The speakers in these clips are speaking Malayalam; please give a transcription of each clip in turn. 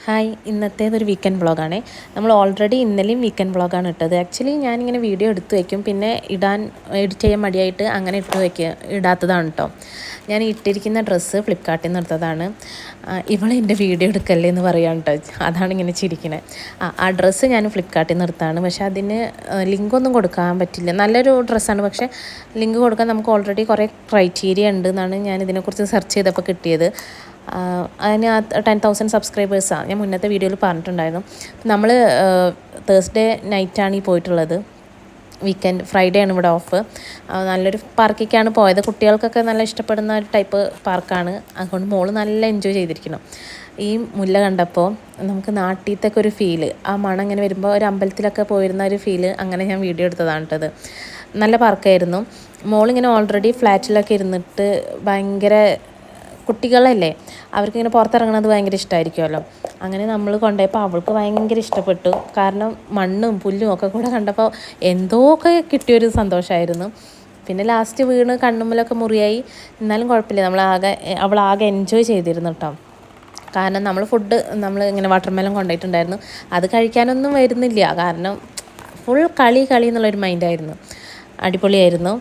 Hi, ഇന്നത്തേതൊരു weekend വ്ളോഗാണേ. നമ്മൾ ഓൾറെഡി ഇന്നലെയും വീക്കെൻഡ് വ്ളോഗാണ് ഇട്ടത്. ആക്ച്വലി ഞാനിങ്ങനെ വീഡിയോ എടുത്ത് വയ്ക്കും, പിന്നെ എഡിറ്റ് ചെയ്യാൻ മടിയായിട്ട് അങ്ങനെ ഇടാത്തതാണ് കേട്ടോ. ഞാൻ ഇട്ടിരിക്കുന്ന ഡ്രസ്സ് ഫ്ലിപ്കാർട്ടിൽ നിന്ന് എടുത്തതാണ്. ഇവളെൻ്റെ വീഡിയോ എടുക്കല്ലേ എന്ന് പറയാം കേട്ടോ, അതാണ് ഇങ്ങനെ ചിരിക്കണേ. ആ ഡ്രസ്സ് ഞാൻ ഫ്ലിപ്കാർട്ടിൽ നിന്ന് എടുത്താണ്. പക്ഷേ അതിന് ലിങ്കൊന്നും കൊടുക്കാൻ പറ്റില്ല. നല്ലൊരു ഡ്രസ്സാണ്, പക്ഷേ ലിങ്ക് കൊടുക്കാൻ നമുക്ക് ഓൾറെഡി കുറേ ക്രൈറ്റീരിയ ഉണ്ട് എന്നാണ് ഞാൻ ഇതിനെക്കുറിച്ച് സെർച്ച് ചെയ്തപ്പോൾ കിട്ടിയത്. അതിന് 10,000 സബ്സ്ക്രൈബേഴ്സാണ്, ഞാൻ മുന്നത്തെ വീഡിയോയിൽ പറഞ്ഞിട്ടുണ്ടായിരുന്നു. നമ്മൾ തേഴ്സ്ഡേ നൈറ്റാണ് ഈ പോയിട്ടുള്ളത്. വീക്കെൻഡ് ഫ്രൈഡേ ആണ് ഇവിടെ ഓഫ്. നല്ലൊരു പാർക്കിലേക്കാണ് പോയത്. കുട്ടികൾക്കൊക്കെ നല്ല ഇഷ്ടപ്പെടുന്ന ഒരു ടൈപ്പ് പാർക്കാണ്. അതുകൊണ്ട് മോള് നല്ല എൻജോയ് ചെയ്തിരിക്കണം. ഈ മുല്ല കണ്ടപ്പോൾ നമുക്ക് നാട്ടിലത്തൊക്കെ ഒരു ഫീല്, ആ മണം ഇങ്ങനെ വരുമ്പോൾ ഒരു അമ്പലത്തിലൊക്കെ പോയിരുന്ന ഒരു ഫീല്, അങ്ങനെ ഞാൻ വീഡിയോ എടുത്തതാണ് കേട്ടത്. നല്ല പാർക്കായിരുന്നു. മോളിങ്ങനെ ഓൾറെഡി ഫ്ലാറ്റിലൊക്കെ ഇരുന്നിട്ട് ഭയങ്കര കുട്ടികളല്ലേ, അവർക്കിങ്ങനെ പുറത്തിറങ്ങുന്നത് ഭയങ്കര ഇഷ്ടമായിരിക്കുമല്ലോ. അങ്ങനെ നമ്മൾ കൊണ്ടുപോയപ്പോൾ അവൾക്ക് ഭയങ്കര ഇഷ്ടപ്പെട്ടു. കാരണം മണ്ണും പുല്ലും ഒക്കെ കൂടെ കണ്ടപ്പോൾ എന്തോക്കെ കിട്ടിയൊരു സന്തോഷമായിരുന്നു. പിന്നെ ലാസ്റ്റ് വീണ് കണ്ണുമ്മലൊക്കെ മുറിയായി, എന്നാലും കുഴപ്പമില്ല. അവളാകെ എൻജോയ് ചെയ്തിരുന്നു കേട്ടോ. കാരണം നമ്മൾ ഇങ്ങനെ വാട്ടർമെലൺ കൊണ്ടുപോയിട്ടുണ്ടായിരുന്നു. അത് കഴിക്കാനൊന്നും വരുന്നില്ല, കാരണം ഫുൾ കളി എന്നുള്ളൊരു മൈൻഡായിരുന്നു. അടിപൊളിയായിരുന്നു.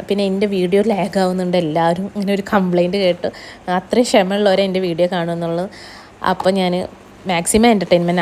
പിന്നെ എൻ്റെ വീഡിയോ ലാഗാവുന്നുണ്ട്, എല്ലാവരും ഇങ്ങനെ ഒരു കംപ്ലൈൻറ്റ് കേട്ടു. അത്രയും ക്ഷമയുള്ളവരെ എൻ്റെ വീഡിയോ കാണുമെന്നുള്ളൂ. അപ്പോൾ ഞാൻ മാക്സിമം എൻ്റർടൈൻമെൻറ്റ്